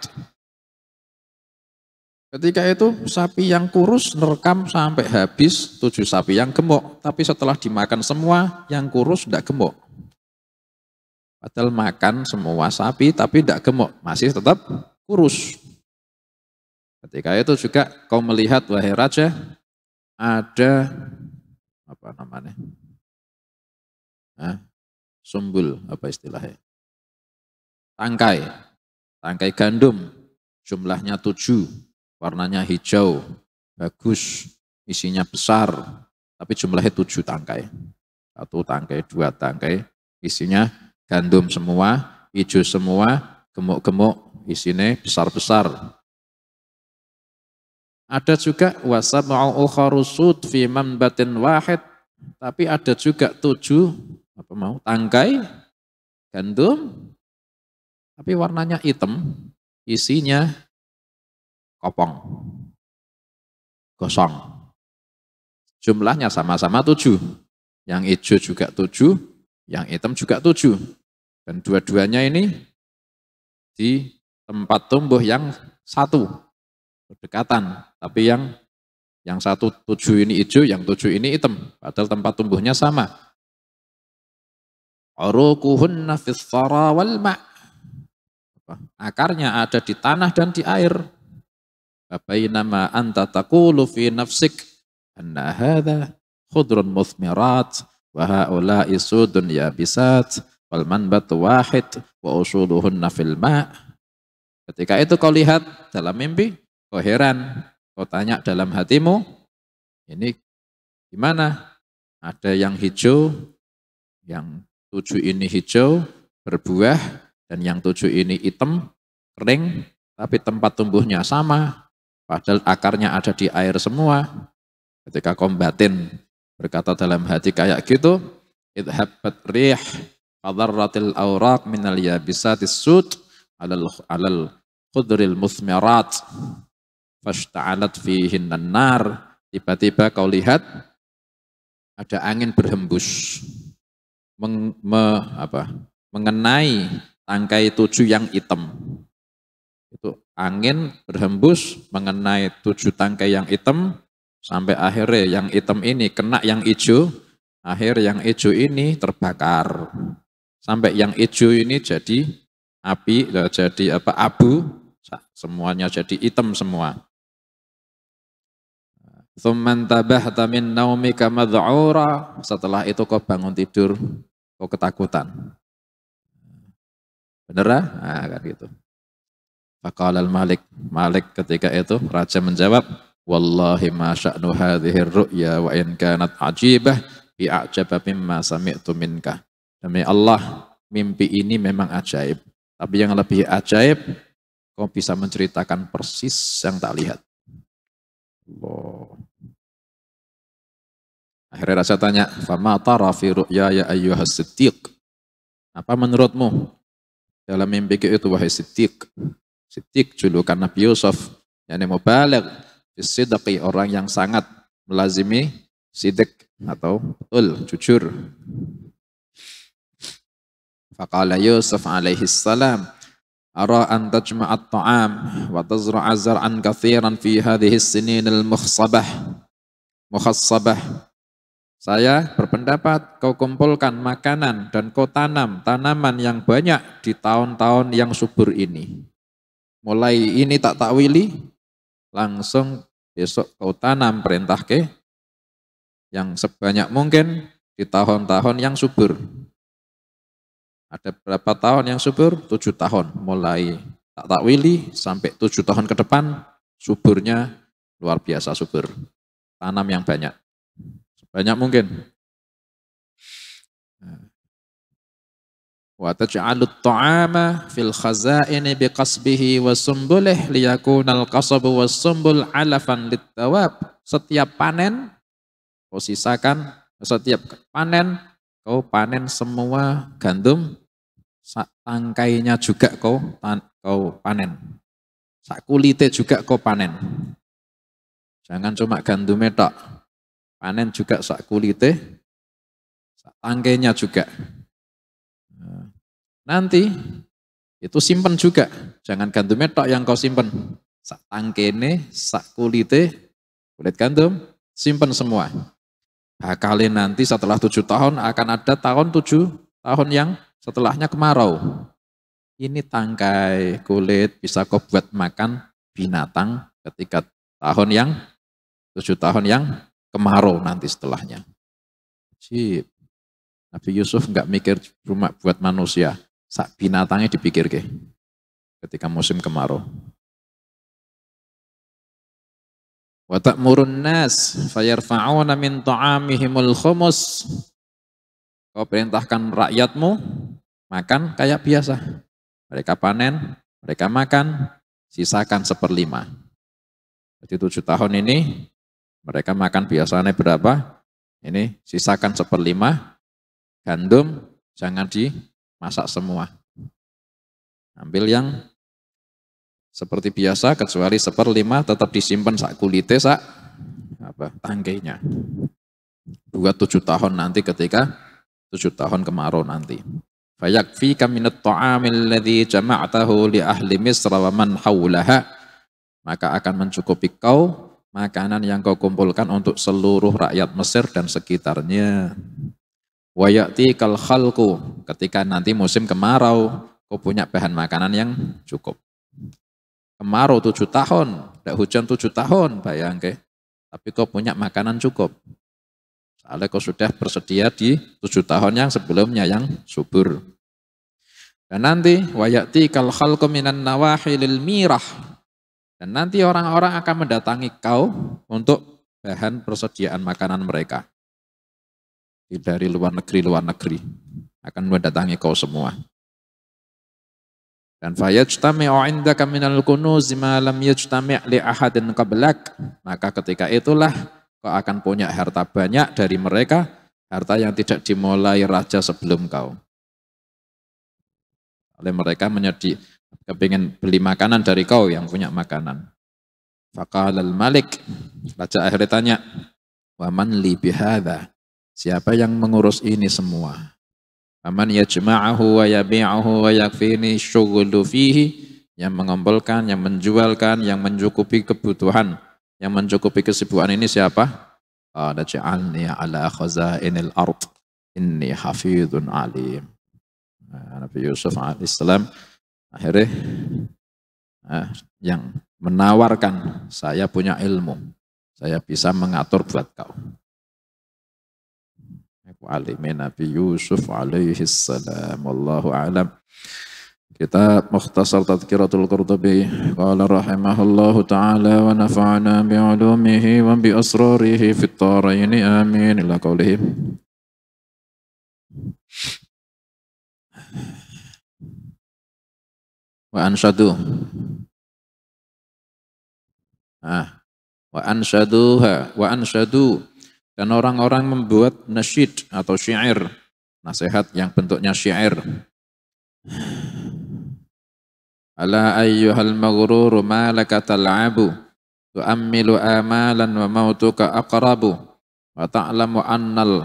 Ketika itu sapi yang kurus nerekam sampai habis 7 sapi yang gemuk. Tapi setelah dimakan semua, yang kurus tidak gemuk. Padahal makan semua sapi tapi tidak gemuk, masih tetap kurus. Ketika itu juga kau melihat wahai raja, ada apa namanya? Sumbul, apa istilahnya? Tangkai gandum, jumlahnya 7. Warnanya hijau, bagus, isinya besar, tapi jumlahnya 7 tangkai. 1 tangkai, 2 tangkai, isinya gandum semua, hijau semua, gemuk-gemuk, isinya besar-besar. Ada juga wasab'u ukharusud fi mambatin wahid, tapi ada juga 7 tangkai gandum, tapi warnanya hitam, isinya kopong, gosong. Jumlahnya sama-sama 7. Yang hijau juga 7, yang hitam juga 7. Dan dua-duanya ini di tempat tumbuh yang satu, berdekatan. Tapi yang 7 ini hijau, yang 7 ini hitam. Padahal tempat tumbuhnya sama. Uruquhunna fis thara wal ma'. Akarnya ada di tanah dan di air. Bainama anta taqulu fi nafsik anna hadha khudrun muthmirat wa haula'i sudun yabisat wal manbatu wahid wa usuluhunna fil ma'. Ketika itu kau lihat dalam mimpi, kau heran, kau tanya dalam hatimu, ini gimana? Ada yang hijau, yang 7 ini hijau, berbuah, dan yang 7 ini hitam, kering, tapi tempat tumbuhnya sama. Padahal akarnya ada di air semua. Ketika kau batin berkata dalam hati kayak gitu, idhabbat rih qadarratil awraq minal yabisatis sud alal khudril muthmirat fashta'alat fihin nar. Tiba-tiba kau lihat ada angin berhembus mengenai tangkai 7 yang hitam. Itu angin berhembus mengenai 7 tangkai yang hitam, sampai akhirnya yang hitam ini kena yang hijau, akhir yang hijau ini terbakar. Sampai yang hijau ini jadi api, jadi abu, semuanya jadi hitam semua. Tsumman tabahta min naumika mad'ura. Setelah itu kau bangun tidur, kau ketakutan. Bener lah? Nah, kan gitu. Faqala al-Malik, Malik ketika itu raja menjawab, wallahi ma sya'nu hadhihi ar-ru'ya wa in kanat ajibah bi a'jaba mimma sami'tu minka. Demi Allah, mimpi ini memang ajaib, tapi yang lebih ajaib kau bisa menceritakan persis yang tak lihat. Allah. Akhirnya raja tanya, fama tara fi ru'ya ya ayyuhas siddiq. Apa menurutmu dalam mimpi itu wahai Siddiq? Siddiq julukan Nabi Yusuf, yakni mubaligh bisidqi, orang yang sangat melazimi sidq atau betul, jujur. Faqala Yusuf alaihi salam, ara an tajma'at ta'am wa tazra'a zar'an katsiran fi hadhihi as-sinin al-mukhsabah. Saya berpendapat kau kumpulkan makanan dan kau tanam tanaman yang banyak di tahun-tahun yang subur ini. Mulai ini tak takwili, langsung besok kau tanam, perintah ke yang sebanyak mungkin di tahun-tahun yang subur. Ada berapa tahun yang subur? 7 tahun. Mulai tak takwili sampai 7 tahun ke depan, suburnya luar biasa subur. Tanam yang banyak. Sebanyak mungkin. wa taj'alut ta'ama fil khazaini biqasbihi wa sumbulih liyakunal qasabu was sumbul alafan littawab. Setiap panen kau sisakan, setiap panen kau panen semua gandum, tangkainya juga kau panen, sak kulite juga kau panen. Jangan cuma gandumnya tok, panen juga sak kulite, sak tangkainya juga. Nanti itu simpen juga, jangan gandumnya tok yang kau simpen, sak tangkene, sak kulite, kulit gandum, simpen semua. Bakalin nanti setelah 7 tahun akan ada tahun 7 tahun yang setelahnya kemarau. Ini tangkai, kulit bisa kau buat makan binatang ketika tahun yang 7 tahun yang kemarau nanti setelahnya. Sip. Nabi Yusuf enggak mikir rumah buat manusia, sak binatangnya dipikir ke ketika musim kemarau. Wa ta'murun nas fayarfa'una min ta'amihimul khumus. Kau perintahkan rakyatmu makan kayak biasa. Mereka panen, mereka makan, sisakan 1/5. Jadi 7 tahun ini mereka makan biasanya berapa? Ini sisakan 1/5. Gandum jangan dimasak semua. Ambil yang seperti biasa kecuali 1/5 tetap disimpan sak kulite sak tangkainya. Buat 7 tahun nanti ketika 7 tahun kemarau nanti. Fayakfika minat ta'amil ladzi jama'tahu li ahli Misr wa man haulaha. Maka akan mencukupi kau makanan yang kau kumpulkan untuk seluruh rakyat Mesir dan sekitarnya. Wa ya'tikal khalqu, ketika nanti musim kemarau, kau punya bahan makanan yang cukup. Kemarau 7 tahun, tidak hujan 7 tahun, bayangke. Tapi kau punya makanan cukup. Soalnya kau sudah bersedia di 7 tahun yang sebelumnya yang subur. Dan nanti wa ya'tikal khalqu minan nawahilil mirah. Dan nanti orang-orang akan mendatangi kau untuk bahan persediaan makanan mereka. Dari luar negeri akan mendatangi kau semua. Dan fayajtami'u 'indaka minal kunuz ma lam yajtami' li ahadin qablak. Maka ketika itulah kau akan punya harta banyak dari mereka, harta yang tidak dimulai raja sebelum kau. Oleh mereka kepingin beli makanan dari kau yang punya makanan. Faqalal malik, raja akhirnya tanya, wa man li bihadza? Siapa yang mengurus ini semua? Aman yajma'ahu wa yabi'ahu wa yakfini syughulu fihi, yang mengumpulkan, yang menjualkan, yang mencukupi kebutuhan, yang mencukupi kesibukan ini siapa? Qala ja'alni ala khazainil ard inni hafidhun alim. Nabi Yusuf alaihissalam akhirnya yang menawarkan, saya punya ilmu, saya bisa mengatur buat kau. Alimi Nabi Yusuf alaihi salam. Wallahu a'lam. Kitab Mukhtasar Tadhkiratul Qurtubi. Qala rahimahullahu ta'ala wa nafa'ana bi'ulumihi wa bi asrarihi fit tharaini amin. Ila qawlihi. Wa ansyadu. Wa ansyaduha. Wa ansyadu. Dan orang-orang membuat nasyid atau syair, nasihat yang bentuknya syair. Ala ayyuhal maghruru ma laka tal'abu tu'ammilu amalan wa mautuka aqrabu wa ta'lamu annal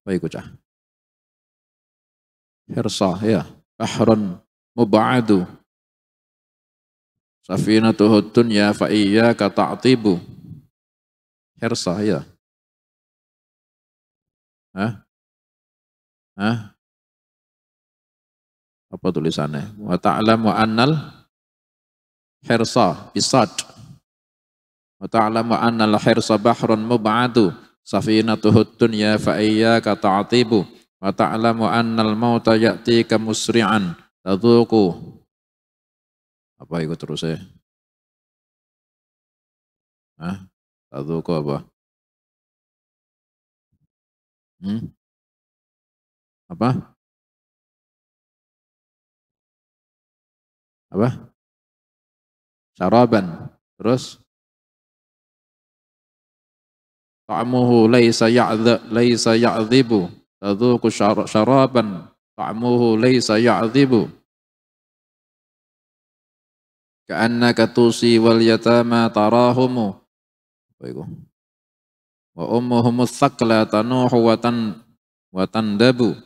apa itu cah? Hirsa ya, bahrun mub'adu safinatuhud dunya fa iyyaka ta'tibu. Hirsa ya. Apa tulisannya? Wa ta'lamu annal hirsa bisad. Wa ta'lamu annal hirsa bahrun mub'adu safinatuhud dunya fa iyyaka ta'tibu. Wa ta'lamu annal mauta ya'tika musri'an tadhuqu. Apa itu terusnya? Tadhuqu apa? Apa? apa? Syaraban. Terus ta'muhu laisa ya'dhibu. Tadzuqu syaraban ta'muhu laisa ya'dhibu. Ka'annaka tusi wal yatama tarahumu. Apa itu? Wa ummuhumus thaqla tanuhu wa tandabu.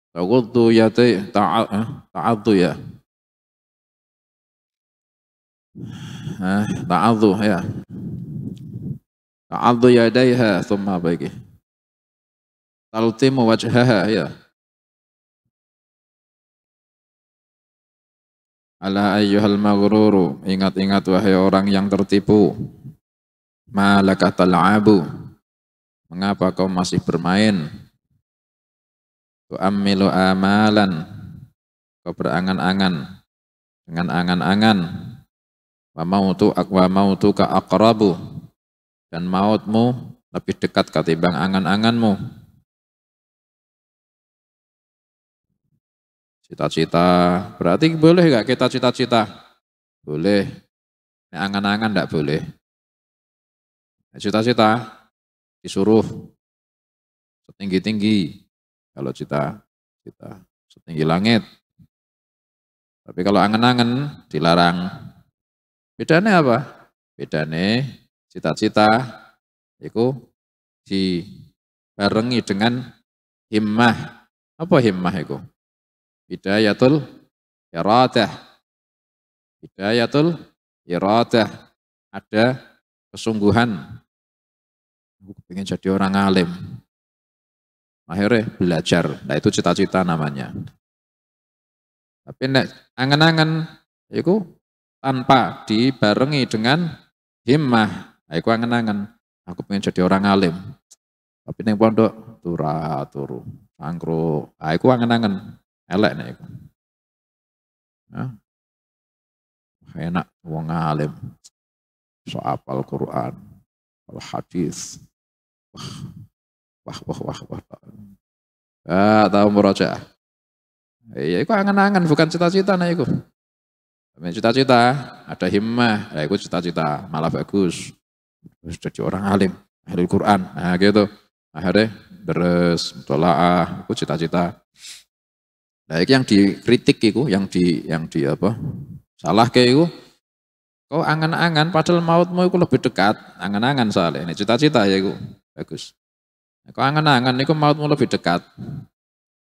Taghuddu ta'addu ya. Ta'addu ya. Ta'addu yadaiha thumma baiki. Taltimu wajhaha ya. Ala ayyuhal maghruru, ingat-ingat wahai orang yang tertipu. Malaka tal'abu, mengapa kau masih bermain? Tu'ammilu amalan, kau berangan-angan dengan angan-angan. Wa mautuka aqrabu, dan mautmu lebih dekat ketimbang angan-anganmu. Cita-cita, berarti boleh gak kita cita-cita? Boleh. Angan-angan enggak boleh. Cita-cita disuruh setinggi-tinggi. Kalau cita-cita setinggi langit. Tapi kalau angan-angan dilarang. Bedanya apa? Bedanya cita-cita itu dibarengi dengan himmah. Apa himmah itu? Bidayatul iradah. Bidayatul iradah. Ada kesungguhan. Aku pengen jadi orang alim. Akhirnya belajar. Nah itu cita-cita namanya. Tapi nek angan-angan itu tanpa dibarengi dengan himmah. Nah, itu angan-angan. Aku pengen jadi orang alim. Tapi nek pondok turu, angkruk. Nah, itu angan-angan. Elek nek iku. Nah, enak wong alim. So apal Quran, al hadis. Wah. Tahu murajaah. Ya, itu angan-angan bukan cita-cita nah itu. Cita-cita ada himmah, ya itu cita-cita malah bagus. Terus jadi orang alim, ahli Quran. Nah gitu. Akhirnya deres, tolaah, itu cita-cita. Nah, itu yang dikritik itu, yang di apa? Salah kayak itu. Kau angan-angan padahal mautmu itu lebih dekat. Angan-angan soalnya. Ini cita-cita ya itu. Bagus. Kau angan-angan itu mautmu lebih dekat.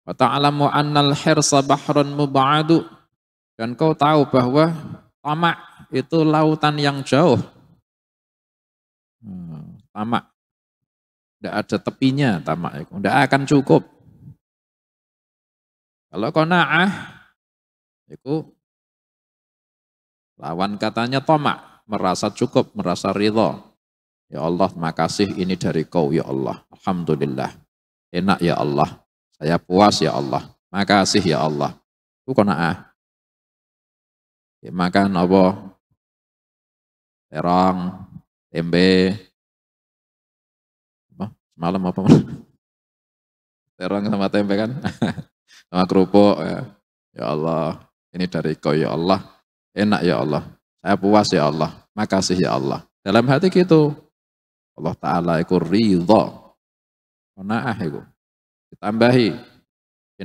Wa ta'lamu annal hirsa bahrun mub'adu. Dan kau tahu bahwa tamak itu lautan yang jauh. Tamak. Tidak ada tepinya tamak itu. Tidak akan cukup. Kalau qanaah itu lawan katanya tamak, merasa cukup, merasa ridha. Ya Allah, makasih ini dari kau ya Allah. Alhamdulillah. Enak ya Allah. Saya puas ya Allah. Makasih ya Allah. Itu qanaah. Ya, makan apa? Terong, tempe. Apa? Semalam apa? Terong sama tempe kan? Sama kerupuk ya. Ya Allah, ini dari kau ya Allah. Enak ya Allah. Saya puas ya Allah. Makasih ya Allah. Dalam hati gitu. Allah Ta'ala itu ridha. Qanaah itu. Ditambahi.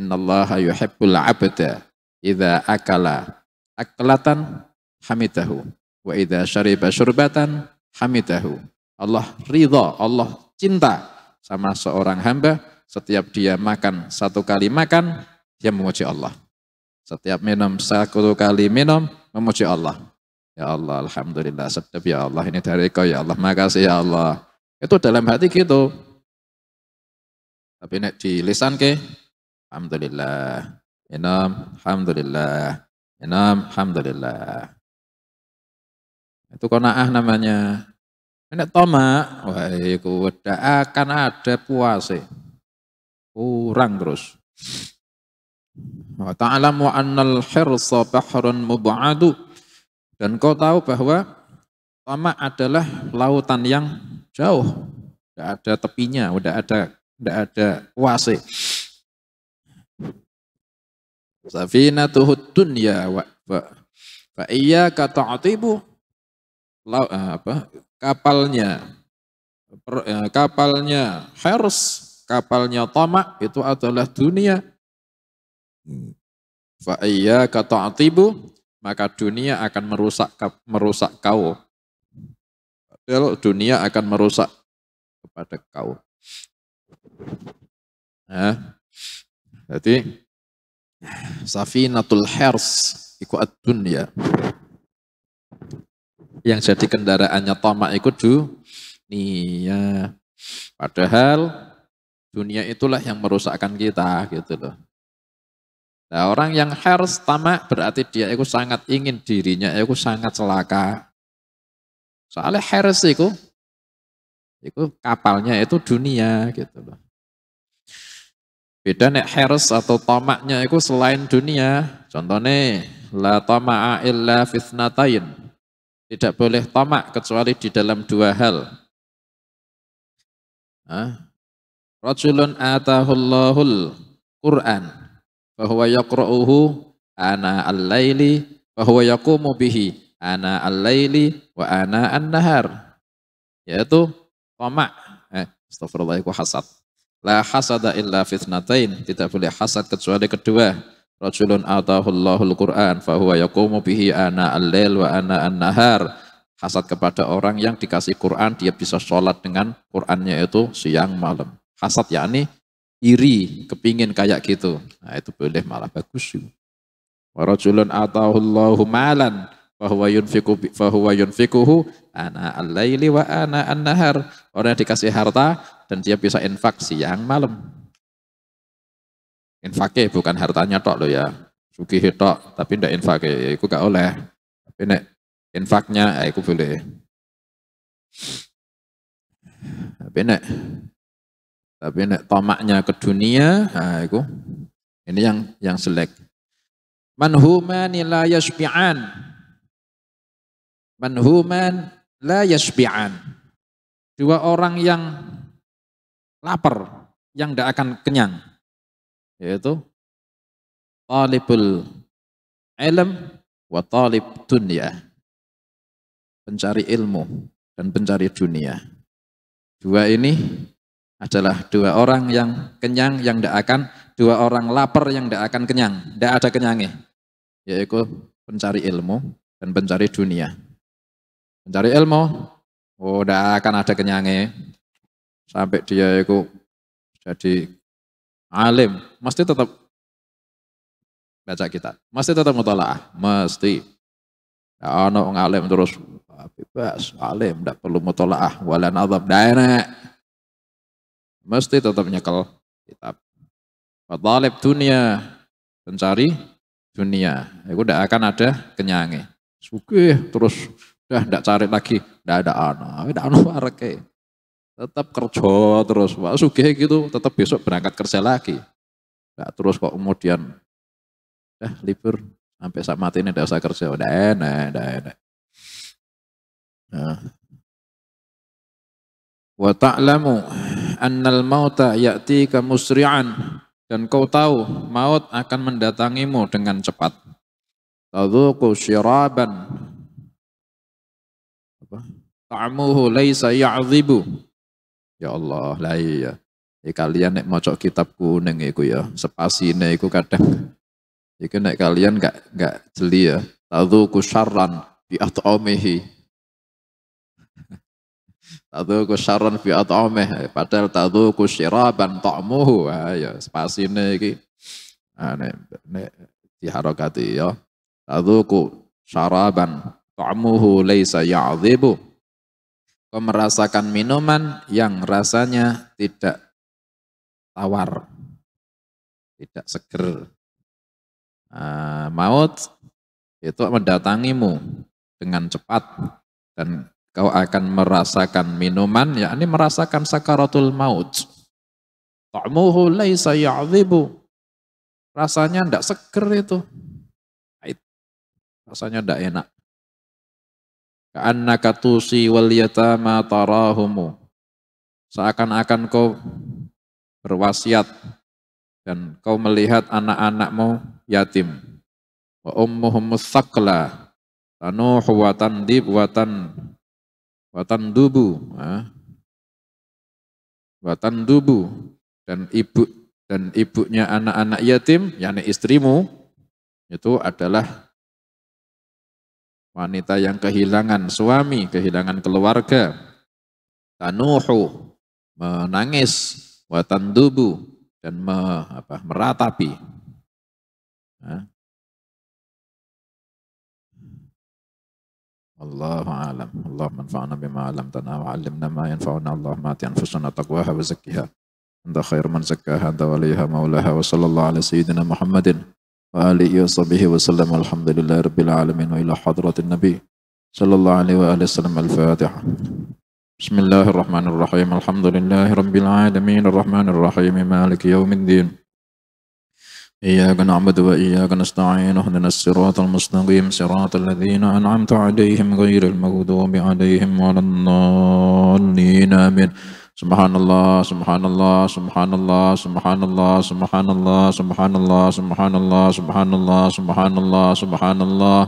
Innallaha yuhibbul abda idza akala aklatan hamidahu wa idza syariba syurbatan hamidahu. Allah ridha, Allah cinta sama seorang hamba. Setiap dia makan satu kali makan, dia memuji Allah. Setiap minum satu kali minum, memuji Allah. Ya Allah, alhamdulillah, sedap ya Allah, ini dari kau ya Allah, makasih ya Allah. Itu dalam hati gitu. Tapi nek di lisan ke, alhamdulillah, minum, alhamdulillah, minum, alhamdulillah. Itu qanaah namanya. Nek toma, wah itu akan ada puasa. Kurang terus. Wa ta'lamu annal hirsa bahrun mub'adu. Dan kau tahu bahwa tamak adalah lautan yang jauh. Tidak ada tepinya, tidak ada kuase. Safinatuhud dunya Fa iyyaka ta'tibu kapalnya hirs, kapalnya tamak itu adalah dunia. Fa iyyaka ta'tibu, maka dunia akan merusak kau. Padahal dunia akan merusak kepada kau. Nah, jadi safinatul hirs iku ad-dunya. Yang jadi kendaraannya tamak iku dunia. Padahal dunia itulah yang merusakkan kita gitu loh. Nah, orang yang hirs tamak berarti dia itu sangat ingin dirinya itu sangat celaka. Soalnya hirs itu kapalnya itu dunia gitu loh. Beda nek hirs atau tamaknya itu selain dunia. Contohnya la tama'a illa fitnatain. Tidak boleh tamak kecuali di dalam dua hal. Rajulun atahullahul Qur'an fahuwa yaqra'uhu ana al-laili fahuwa yaqumu bihi ana al-laili wa ana an-nahar. Yaitu tamak. Astagfirullah, itu hasad. La hasada illa fitnatain. Tidak boleh hasad kecuali kedua. Rajulun atahullahul Qur'an fahuwa yaqumu bihi ana al-lail wa ana an-nahar. Hasad kepada orang yang dikasih Quran, dia bisa sholat dengan Qurannya itu siang malam. Hasad yakni iri, kepingin kayak gitu. Nah itu boleh, malah bagus. Wa rajulun atahullahu malan fahuwa yunfikuhu ana al-laili wa ana an-nahar. Orang yang dikasih harta dan dia bisa infak siang malam. Infake bukan hartanya tok loh ya. Sugih tok tapi ndak infake, ya iku gak oleh. Tapi nek infaknya ya iku boleh. Tapi nek tamaknya ke dunia, nah iku ini yang jelek. Manhumani la yashbi'an. Manhuman la yashbi'an. Dua orang yang lapar, yang tidak akan kenyang. Yaitu talibul ilm wa talib dunya. Pencari ilmu dan pencari dunia. Dua ini adalah dua orang yang kenyang, yang tidak akan, dua orang lapar yang tidak akan kenyang, tidak ada kenyangnya. Yaitu pencari ilmu dan pencari dunia. Pencari ilmu, tidak akan ada kenyangnya. Sampai dia itu jadi alim, mesti tetap baca kitab, mesti tetap mutalaah, mesti. Ya ono ngalim terus bebas, alim, tidak perlu mutalaah, wala nadhab, enak. Mesti tetap nyekel kitab. Talib dunia, pencari dunia, itu tidak akan ada kenyangnya. Sugih terus udah tidak cari lagi, tidak ada wareke. Tetap kerja terus, wah sugih gitu, tetap besok berangkat kerja lagi. Nggak terus kok kemudian libur sampai saat mati ini tidak usah kerja, udah enak. Wa ta'lamu annal mauta ya'tika musri'an, dan kau tahu maut akan mendatangimu dengan cepat. Tadzuqu syiraban ta'muhu laisa ya'dhibu. Ya Allah, lah iya. Kalian nek maca kitab kuning iku ya, spasine iku kadang iku nek kalian enggak jeli ya. Tadzuqu syarran bi at'amihi. Tadzuqu syarran bi at'amihi, padahal tadzuqu syiraban ta'muhu. Ya spasine iki nek diharokati ya. Tadzuqu syaraban ta'muhu laisa ya'dhibu. Kau merasakan minuman yang rasanya tidak tawar, tidak seger. Maut itu mendatangimu dengan cepat dan kau akan merasakan minuman, yakni merasakan sakaratul maut. Ta'muhu laisa ya'dhibu. Rasanya tidak seger itu. Rasanya tidak enak. Ka'annaka tusi wal yatama tarahumu. Seakan-akan kau berwasiat dan kau melihat anak-anakmu yatim. Wa ummuhum tsaqla, tanuhu wa tandib wa tandubu, wa tandubu, dan ibunya anak-anak yatim, yakni istrimu, itu adalah wanita yang kehilangan suami, kehilangan keluarga. Tanuhu, menangis, wa tandubu, dan meratapi. Allahu a'lam. Allah manfa'na bima 'allamtana wa 'allimna ma yanfa'una. Allahumma ati anfusana taqwaha wa zakkiha anta khairu man zakkaha anta waliyaha maulaha. Wa sallallahu ala sayyidina Muhammadin wa alihi wa sahbihi wa sallam. Alhamdulillahi rabbil alamin wa ila hadratin nabi sallallahu alaihi wa alihi wasallam. Al-Fatihah. Bismillahirrahmanirrahim. Alhamdulillahi rabbil alamin arrahmanir rahim maliki yaumiddin. إياك نعبد وإياك نستعين اهدنا الصراط المستقيم صراط الذين أنعمت عليهم غير المغضوب عليهم ولا الضالين آمين. سبحان الله سبحان الله سبحان الله سبحان الله سبحان الله سبحان الله سبحان الله سبحان الله سبحان الله سبحان الله.